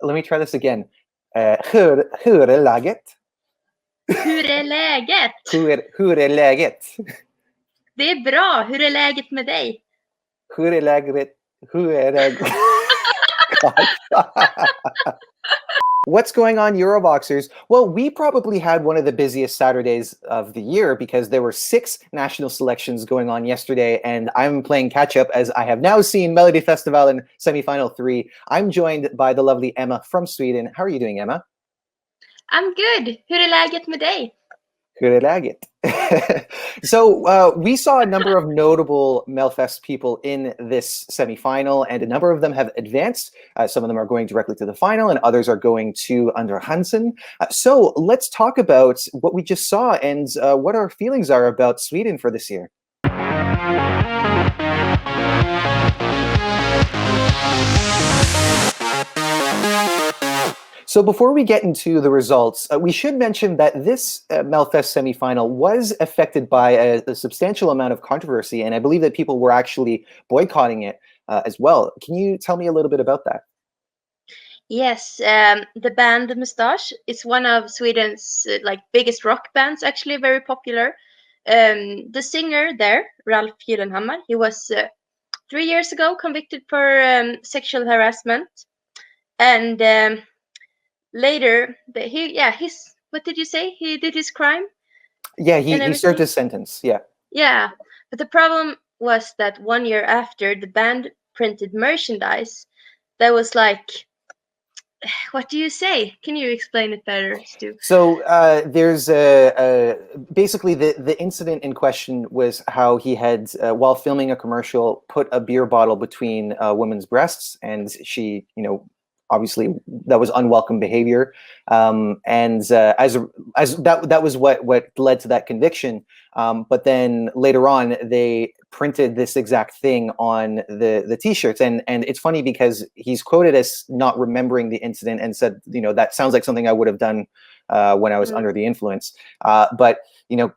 let me try this again. Hur är läget? Hur är läget? Hur är läget? Det är bra. Hur är läget med dig? Hur är läget? Hur är läget? What's going on, Eurovoxxers? Well, we probably had one of the busiest Saturdays of the year because there were 6 national selections going on yesterday, and I'm playing catch-up as I have now seen Melodifestivalen semi-final 3. I'm joined by the lovely Emma from Sweden. How are you doing, Emma? I'm good. Hur är läget med dig? Hur är läget? So we saw a number of notable Melfest people in this semi-final, and a number of them have advanced. Some of them are going directly to the final, and others are going to Under Hansen. So let's talk about what we just saw and what our feelings are about Sweden for this year. So before we get into the results, we should mention that this Melfest semifinal was affected by a substantial amount of controversy, and I believe that people were actually boycotting it as well. Can you tell me a little bit about that? Yes, the band Mustache is one of Sweden's biggest rock bands, actually very popular. The singer there, Ralph Gyllenhammar, he was 3 years ago convicted for sexual harassment, and later, what did you say? He did his crime? Yeah, he served his sentence, yeah. Yeah, but the problem was that 1 year after, the band printed merchandise that was like, what do you say? Can you explain it better, Stu? So there's basically the incident in question was how he had, while filming a commercial, put a beer bottle between a woman's breasts, and she, obviously that was unwelcome behavior, and as that was what led to that conviction. But then later on, they printed this exact thing on the t-shirts, and it's funny because he's quoted as not remembering the incident and said, that sounds like something I would have done when I was under the influence. But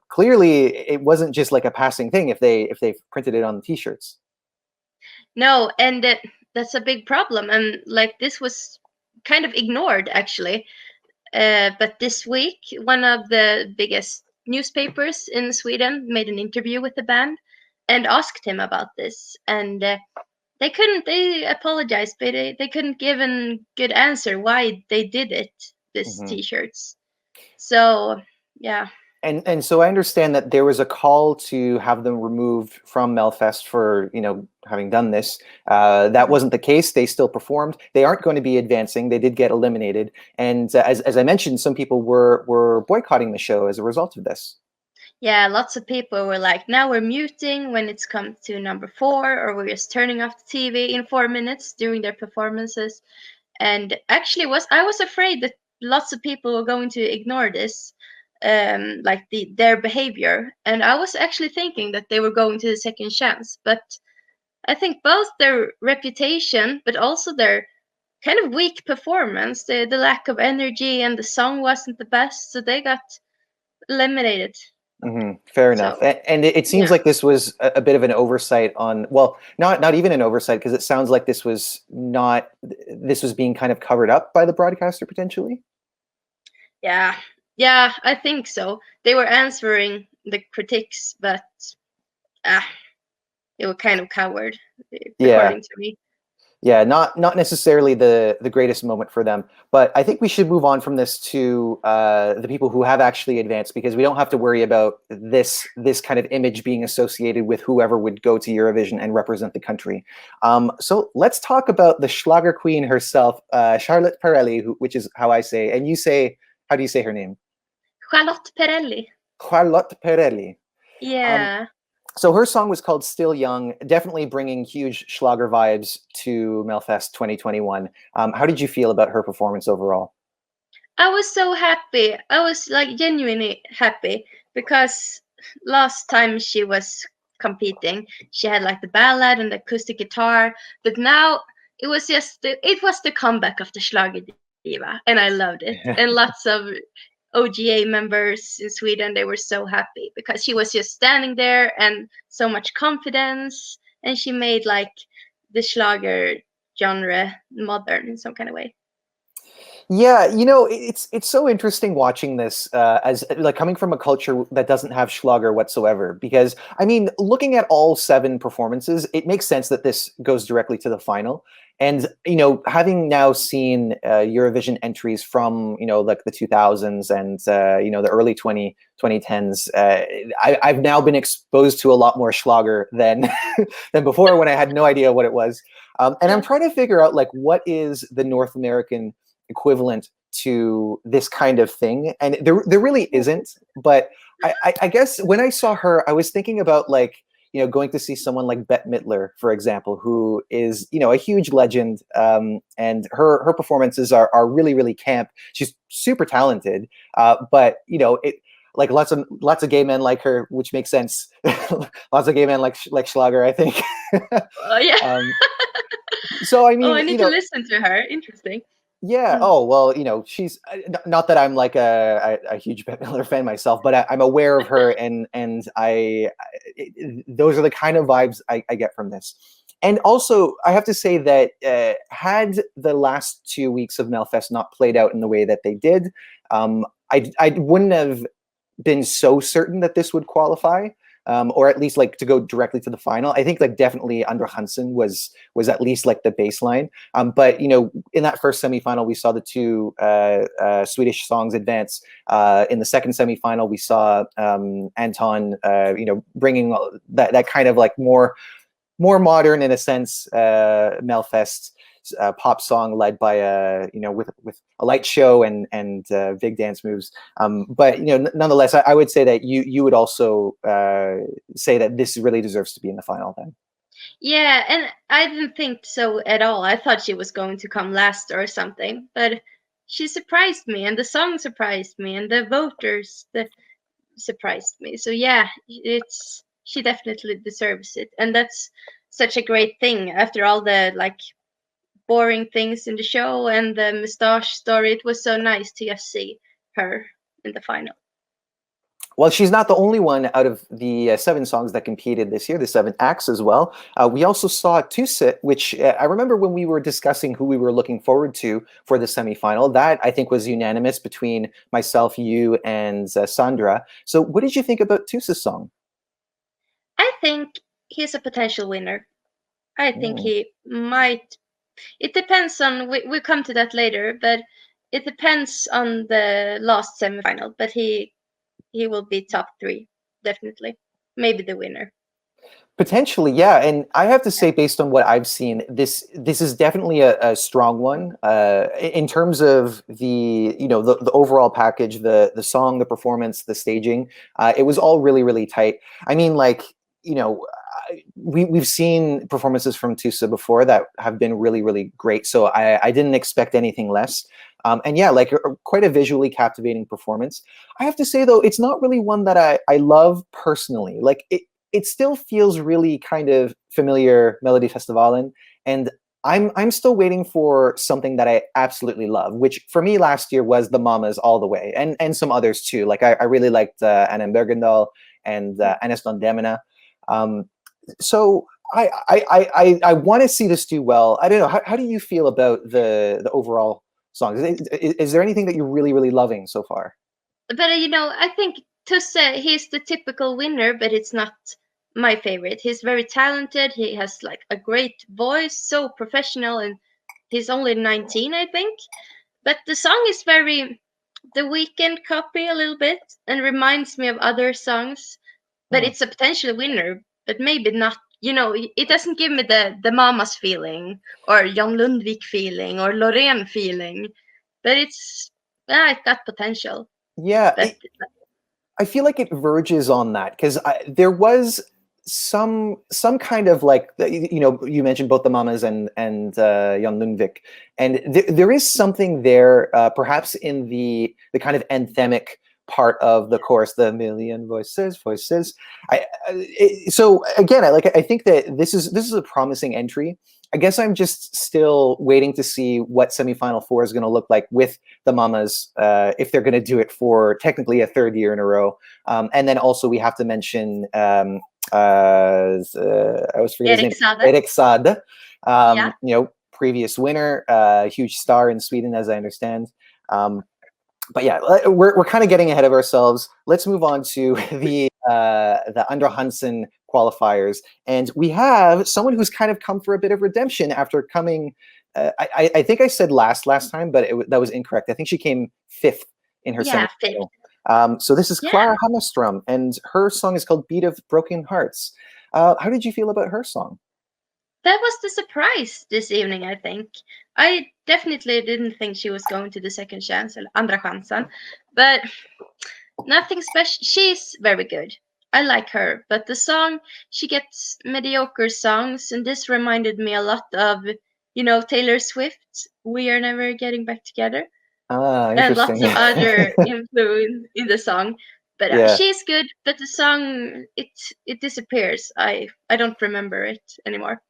clearly it wasn't just like a passing thing if they printed it on the t-shirts. No, and that's a big problem, and this was kind of ignored actually. But this week, one of the biggest newspapers in Sweden made an interview with the band and asked him about this, and they apologized, but they couldn't give a good answer why they did it, these t-shirts. So yeah. And so I understand that there was a call to have them removed from Melfest for, having done this. That wasn't the case. They still performed. They aren't going to be advancing. They did get eliminated. And as I mentioned, some people were boycotting the show as a result of this. Yeah, lots of people were like, now we're muting when it's come to number 4, or we're just turning off the TV in 4 minutes during their performances. And actually I was afraid that lots of people were going to ignore this. Their behavior, and I was actually thinking that they were going to the second chance, but I think both their reputation but also their kind of weak performance, the lack of energy, and the song wasn't the best, so they got eliminated. Fair enough. And it seems like this was a bit of an oversight on, well, not even an oversight, because it sounds like this was being kind of covered up by the broadcaster potentially. Yeah, I think so. They were answering the critics, but they were kind of coward, according to me. Yeah, not necessarily the greatest moment for them. But I think we should move on from this to the people who have actually advanced, because we don't have to worry about this kind of image being associated with whoever would go to Eurovision and represent the country. So let's talk about the Schlager queen herself, Charlotte Perelli, which is how I say, and you say, how do you say her name? Charlotte Perelli. Charlotte Perelli. Yeah. So her song was called Still Young, definitely bringing huge Schlager vibes to Melfest 2021. How did you feel about her performance overall? I was so happy. I was genuinely happy, because last time she was competing, she had the ballad and the acoustic guitar, but now it was the comeback of the Schlager diva, and I loved it. And lots of OGA members in Sweden, they were so happy because she was just standing there and so much confidence, and she made the Schlager genre modern in some kind of way. Yeah, it's so interesting watching this as like coming from a culture that doesn't have Schlager whatsoever. Because I mean, looking at all 7 performances, it makes sense that this goes directly to the final. And having now seen Eurovision entries from like the 2000s and the early 2010s, I've now been exposed to a lot more Schlager than than before when I had no idea what it was. And I'm Yeah. trying to figure out like what is the North American equivalent to this kind of thing, and there really isn't. But I guess when I saw her, I was thinking about like going to see someone like Bette Midler, for example, who is a huge legend, and her performances are really really camp. She's super talented, but it like lots of gay men like her, which makes sense. Lots of gay men like Schlager, I think. Oh yeah. So I Oh, mean, I need to listen to her. Interesting. yeah. Mm. Oh well, she's not that I'm like a huge Bette Midler fan myself, but I'm aware of her, and those are the kind of vibes I get from this. And also, I have to say that had the last 2 weeks of Melfest not played out in the way that they did, I wouldn't have been so certain that this would qualify, or at least like to go directly to the final. I think like definitely Andra Hansen was at least like the baseline. But in that first semifinal, we saw the 2 Swedish songs advance. In the second semifinal, we saw Anton, bringing that kind of like more modern in a sense Melfest pop song led by with a light show and big dance moves. But nonetheless, I would say that you would also say that this really deserves to be in the final then. Yeah, and I didn't think so at all. I thought she was going to come last or something, but she surprised me, and the song surprised me, and the voters surprised me. So yeah, it's she definitely deserves it, and that's such a great thing after all the like boring things in the show and the Mustache story. It was so nice to just see her in the final. Well, she's not the only one out of the 7 songs that competed this year, the 7 acts as well. We also saw Tusse, which I remember when we were discussing who we were looking forward to for the semifinal. That, I think, was unanimous between myself, you, and Sandra. So what did you think about Tusse's song? I think he's a potential winner. I think Mm. he might. It depends on. We come to that later, but it depends on the last semifinal. But he will be top 3 definitely. Maybe the winner. Potentially, yeah. And I have to say, based on what I've seen, this is definitely a strong one. In terms of the overall package, the song, the performance, the staging, it was all really really tight. I mean, like we've seen performances from Tusse before that have been really really great. So I didn't expect anything less. And yeah, like quite a visually captivating performance. I have to say though, it's not really one that I love personally. Like it still feels really kind of familiar Melodifestivalen, and I'm still waiting for something that I absolutely love, which for me last year was the Mamas all the way, and some others too. Like I really liked Anna Bergendahl and Anis Don Demina. So I want to see this do well. I don't know. How do you feel about the overall songs? Is there anything that you're really really loving so far? But I think Tusse, he's the typical winner, but it's not my favorite. He's very talented. He has like a great voice, so professional, and he's only 19, I think. But the song is very the Weekend copy a little bit and reminds me of other songs. But Hmm. it's a potential winner, but maybe not. It doesn't give me the Mamas feeling or Jan Lundvik feeling or Loreen feeling. But it's got potential. Yeah, But I feel like it verges on that because there was some kind of like you mentioned both the Mamas and Jan Lundvik, and there is something there, perhaps in the kind of anthemic part of the chorus, the million voices, voices. So again, I think that this is a promising entry. I guess I'm just still waiting to see what semifinal 4 is going to look like with the Mamas, if they're going to do it for technically a 3rd year in a row. And then also we have to mention, I always forget his name, Erik Saade. Erik Saade. Yeah. previous winner, huge star in Sweden, as I understand. But yeah, we're kind of getting ahead of ourselves. Let's move on to the Andra Hansen qualifiers, and we have someone who's kind of come for a bit of redemption after coming. I think I said last time, but that was incorrect. I think she came 5th in her semi-final. So this is Klara Hammarström, and her song is called "Beat of Broken Hearts." How did you feel about her song? That was the surprise this evening, I think. I definitely didn't think she was going to the second chance, Andra chansen, but nothing special. She's very good. I like her, but the song, she gets mediocre songs, and this reminded me a lot of, Taylor Swift, We Are Never Getting Back Together, and lots Interesting. of other influence in the song. But Yeah. she's good, but the song, it disappears. I don't remember it anymore.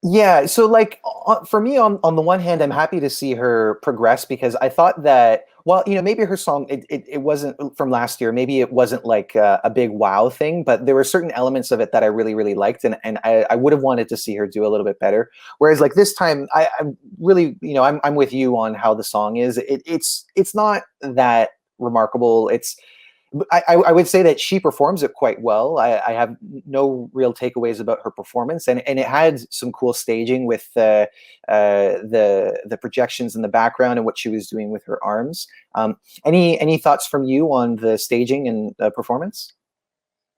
Yeah, so like for me, on the one hand, I'm happy to see her progress because I thought that, well, maybe her song it wasn't from last year. Maybe it wasn't like a big wow thing, but there were certain elements of it that I really really liked, and I would have wanted to see her do a little bit better. Whereas like this time, I'm really I'm with you on how the song is. It's not that remarkable. I would say that she performs it quite well. I have no real takeaways about her performance, and it had some cool staging with the projections in the background and what she was doing with her arms. Any thoughts from you on the staging and performance?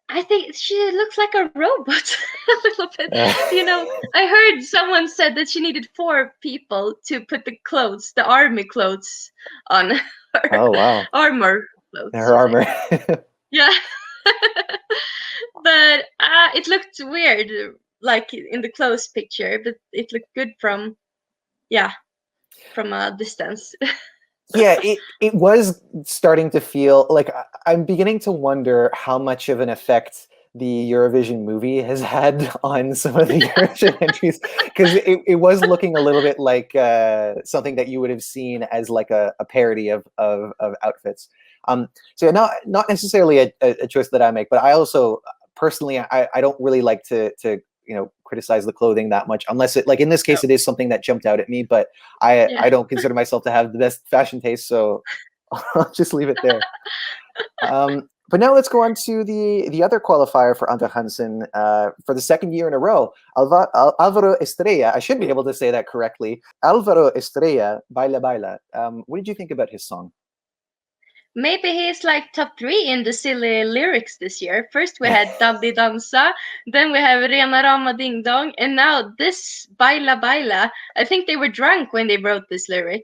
I think she looks like a robot a little bit. I heard someone said that she needed 4 people to put the army clothes on her. Oh wow, armor clothes. her armor. Yeah. But it looked weird, like in the close picture, but it looked good from a distance. Yeah, it was starting to feel like I'm beginning to wonder how much of an effect the Eurovision movie has had on some of the Eurovision entries, because it was looking a little bit like something that you would have seen as like a parody of outfits. So yeah, not necessarily a choice that I make, but I also personally I don't really like to criticize the clothing that much unless it, like in this case, it is something that jumped out at me, but I don't consider myself to have the best fashion taste, so I'll just leave it there. But now let's go on to the other qualifier for Andra Hansen for the second year in a row. Alvaro Estrella, I should be able to say that correctly. Alvaro Estrella, Baila Baila. What did you think about his song? Maybe he's like top 3 in the silly lyrics this year. First we had Dabdi Dansa, then we have Rena Rama Ding Dong, and now this Baila Baila. I think they were drunk when they wrote this lyrics.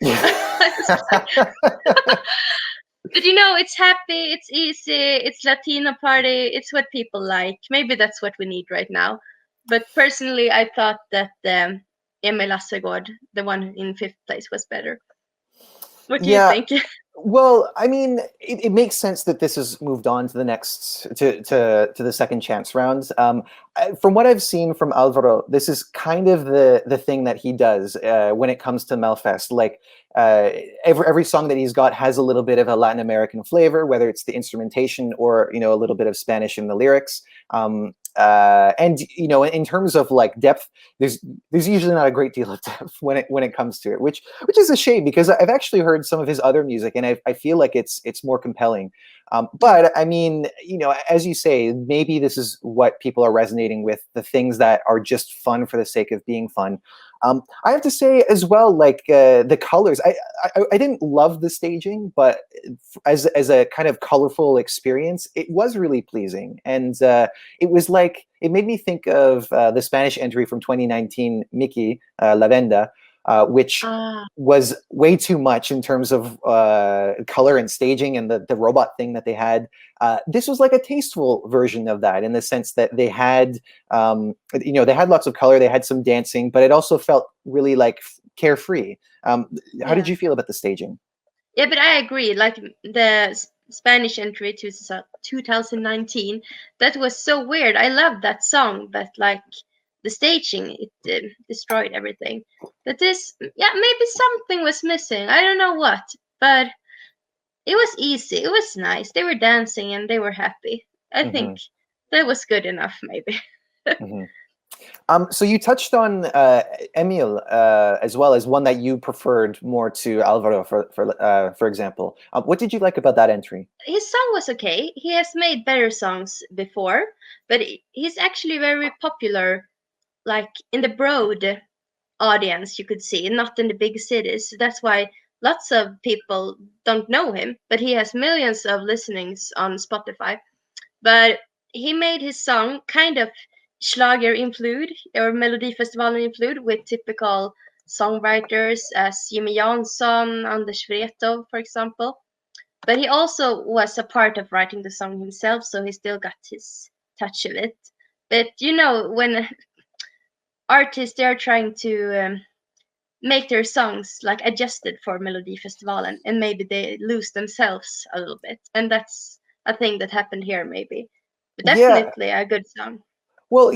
But it's happy, it's easy, it's Latino party, it's what people like. Maybe that's what we need right now. But personally, I thought that Emil Lassegaard, the one in 5th place, was better. What do you think? Well, I mean, it makes sense that this has moved on to the next to the second chance rounds. From what I've seen from Alvaro, this is kind of the thing that he does when it comes to Melfest. Like every song that he's got has a little bit of a Latin American flavor, whether it's the instrumentation or a little bit of Spanish in the lyrics. And in terms of like depth, there's usually not a great deal of depth when it comes to it, which is a shame, because I've actually heard some of his other music and I feel like it's more compelling. But I mean, as you say, maybe this is what people are resonating with, the things that are just fun for the sake of being fun. I have to say as well, like the colors, I didn't love the staging, but as a kind of colorful experience, it was really pleasing. And it was like, it made me think of the Spanish entry from 2019, Mickey, La Venda, which was way too much in terms of color and staging and the robot thing that they had. This was like a tasteful version of that, in the sense that they had, they had lots of color, they had some dancing, but it also felt really like carefree. How did you feel about the staging? Yeah, but I agree. Like the Spanish entry to 2019, that was so weird. I loved that song, but like the staging, it destroyed everything. But this, maybe something was missing. I don't know what, but it was easy. It was nice. They were dancing and they were happy. I think that was good enough, maybe. So you touched on Emil as well as one that you preferred more to Alvaro, for example. What did you like about that entry? His song was okay. He has made better songs before, but he's actually very popular, like in the broad audience, you could see, not in the big cities. So that's why lots of people don't know him, but he has millions of listenings on Spotify. But he made his song kind of Schlager include or Melodifestivalen include with typical songwriters as Jimmy Jansson, Anders Wrethov, for example. But he also was a part of writing the song himself, so he still got his touch of it. But you know, when artists they are trying to make their songs like adjusted for Melodifestivalen, and maybe they lose themselves a little bit, and that's a thing that happened here, maybe. But Yeah. definitely a good song. Well,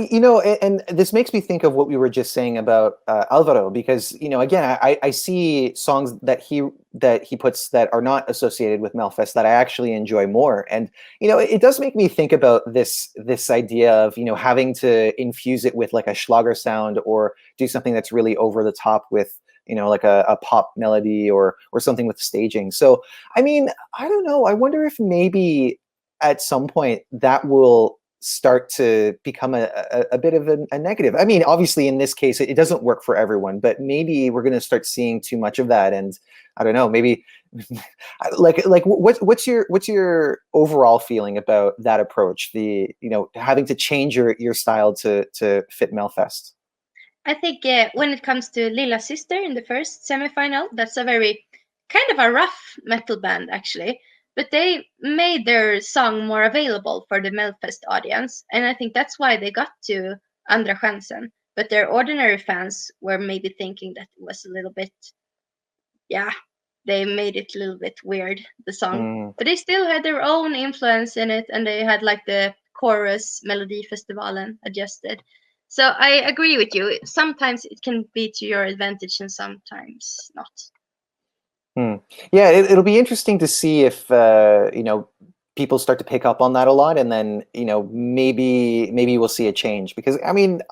and this makes me think of what we were just saying about Alvaro, because again, I see songs that he puts that are not associated with Melfest that I actually enjoy more, and it does make me think about this idea of having to infuse it with like a Schlager sound or do something that's really over the top with like a pop melody or something with staging. So I mean, I don't know. I wonder if maybe at some point that will start to become a bit of a negative. I mean, obviously in this case, it doesn't work for everyone, but maybe we're going to start seeing too much of that. And I don't know, maybe like what's your overall feeling about that approach? The, having to change your style to fit Melfest. I think when it comes to Lilla Sister in the first semifinal, that's a very kind of a rough metal band actually, but they made their song more available for the Melfest audience, and I think that's why they got to Andra chansen. But their ordinary fans were maybe thinking that it was a little bit, yeah, they made it a little bit weird, the song. Mm. But they still had their own influence in it, and they had like the chorus Melodifestivalen adjusted. So I agree with you. Sometimes it can be to your advantage and sometimes not. Yeah, it'll be interesting to see if people start to pick up on that a lot, and then maybe we'll see a change, because I mean,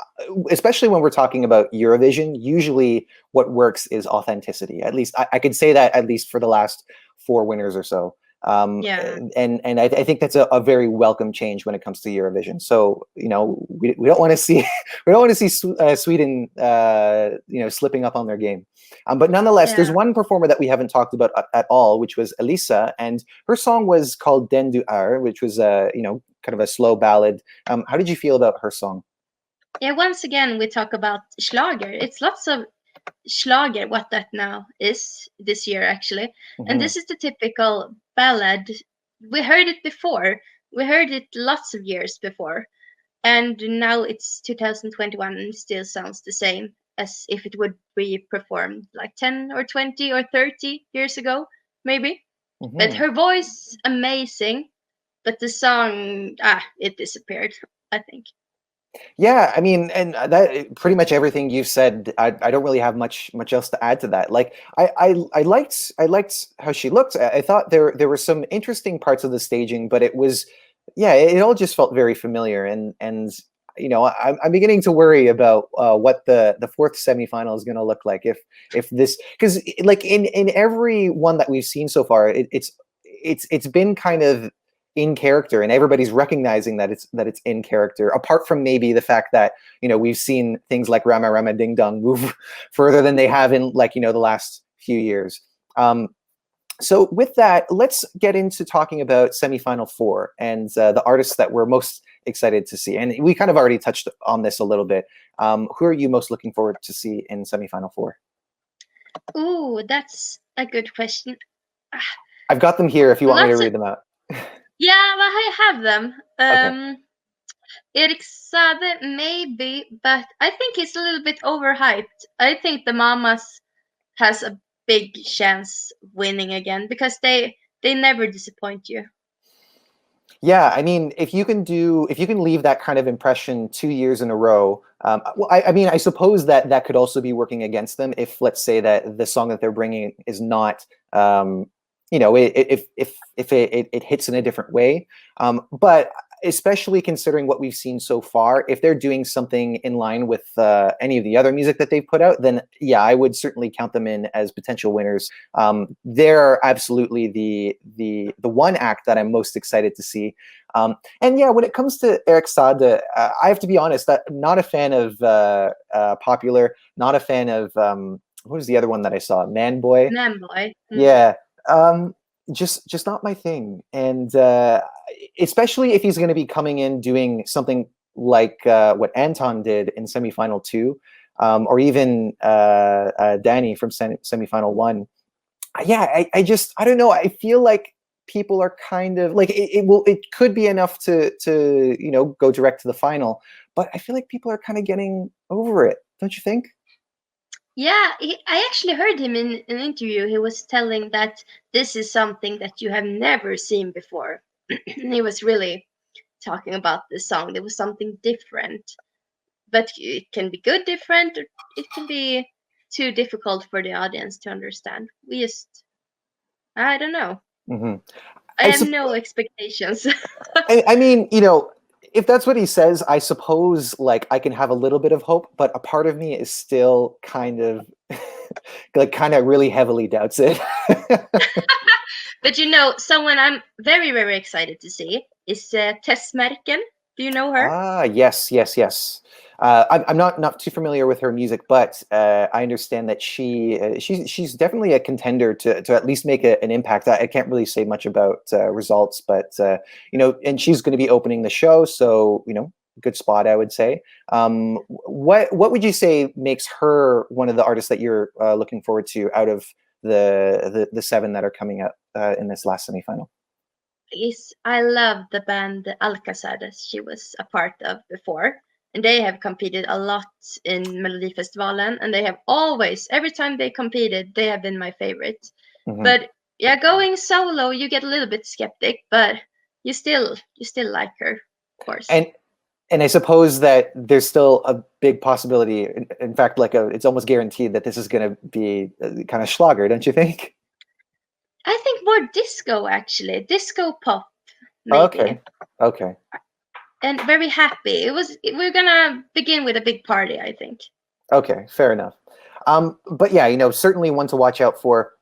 especially when we're talking about Eurovision, usually what works is authenticity. At least I could say that, at least for the last 4 winners or so. Yeah. And I think that's a very welcome change when it comes to Eurovision. So we don't want to see we don't want to see Sweden slipping up on their game. But nonetheless, there's Yeah. one performer that we haven't talked about at all, which was Elisa, and her song was called Den du är, which was kind of a slow ballad. How did you feel about her song? Yeah, once again we talk about Schlager. It's lots of Schlager, what that now is this year actually. And this is the typical ballad. We heard it before. We heard it lots of years before. And now it's 2021 and it still sounds the same as if it would be performed like 10 or 20 or 30 years ago, maybe. But her voice, amazing. But the song, it disappeared, I think. Yeah, I mean, and that pretty much everything you've said. I don't really have much else to add to that. Like, I liked how she looked. I thought there were some interesting parts of the staging, but it was, yeah, it all just felt very familiar. And I'm beginning to worry about what the fourth semifinal is going to look like if this, because like in every one that we've seen so far, it's been kind of in character, and everybody's recognizing that it's in character, apart from maybe the fact that we've seen things like Rama Rama Ding Dong move further than they have in the last few years. So with that, let's get into talking about semifinal 4 and the artists that we're most excited to see. And we kind of already touched on this a little bit. Who are you most looking forward to see in semifinal 4? Ooh, that's a good question. I've got them here if you want me to Lots of, read them out. yeah, well, I have them. Okay. Erik Sade, maybe, but I think he's a little bit overhyped. I think the Mamas has a big chance winning again because they never disappoint you. Yeah, I mean, if you can leave that kind of impression 2 years in a row, well, I mean, I suppose that could also be working against them if, let's say, that the song that they're bringing is not, if it hits in a different way. But especially considering what we've seen so far. If they're doing something in line with any of the other music that they've put out, then yeah, I would certainly count them in as potential winners. They're absolutely the one act that I'm most excited to see. And yeah, when it comes to Eric Sade, I have to be honest, I'm not a fan of Popular, not a fan of what was the other one that I saw? Man Boy. Man Boy. Yeah. Just not my thing. And especially if he's going to be coming in doing something like what Anton did in semifinal 2, or even Danny from semifinal 1. Yeah, I don't know. I feel like people are kind of like it could be enough to go direct to the final, but I feel like people are kind of getting over it, don't you think? Yeah, I actually heard him in an interview. He was telling that this is something that you have never seen before. He was really talking about this song. There was something different, but it can be good different, or it can be too difficult for the audience to understand. I don't know. Mm-hmm. I have no expectations. I mean, if that's what he says, I suppose like I can have a little bit of hope, but a part of me is still kind of really heavily doubts it. But someone I'm very, very excited to see is Tess Merken. Do you know her? Ah, yes. I'm not too familiar with her music, but I understand that she's definitely a contender to at least make an impact. I can't really say much about results, but and she's going to be opening the show, so good spot, I would say. What would you say makes her one of the artists that you're looking forward to out of the 7 that are coming up in this last semifinal? I love the band Alcazar that she was a part of before, and they have competed a lot in Melodifestivalen, and they have always, every time they competed, they have been my favorite. Mm-hmm. But yeah, going solo, you get a little bit skeptic, but you still like her, of course. And I suppose that there's still a big possibility, in fact, it's almost guaranteed that this is going to be kind of Schlager, don't you think? I think more disco, actually. Disco pop, maybe. Okay. And very happy. We're gonna begin with a big party, I think. Okay, fair enough. But yeah, certainly one to watch out for.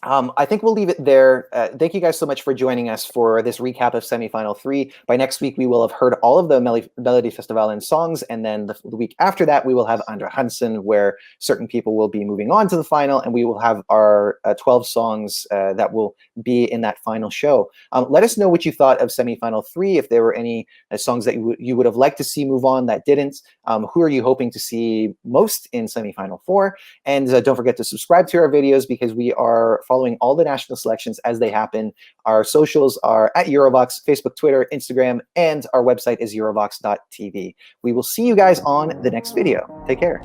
I think we'll leave it there. Thank you guys so much for joining us for this recap of semifinal 3. By next week, we will have heard all of the Melodifestivalen songs, and then the week after that, we will have Andra Hansen, where certain people will be moving on to the final, and we will have our 12 songs that will be in that final show. Let us know what you thought of semifinal 3, if there were any songs that you would have liked to see move on that didn't. Who are you hoping to see most in semifinal 4? And don't forget to subscribe to our videos, because we are following all the national selections as they happen. Our socials are at Eurovoxx, Facebook, Twitter, Instagram, and our website is eurovoxx.tv. We will see you guys on the next video. Take care.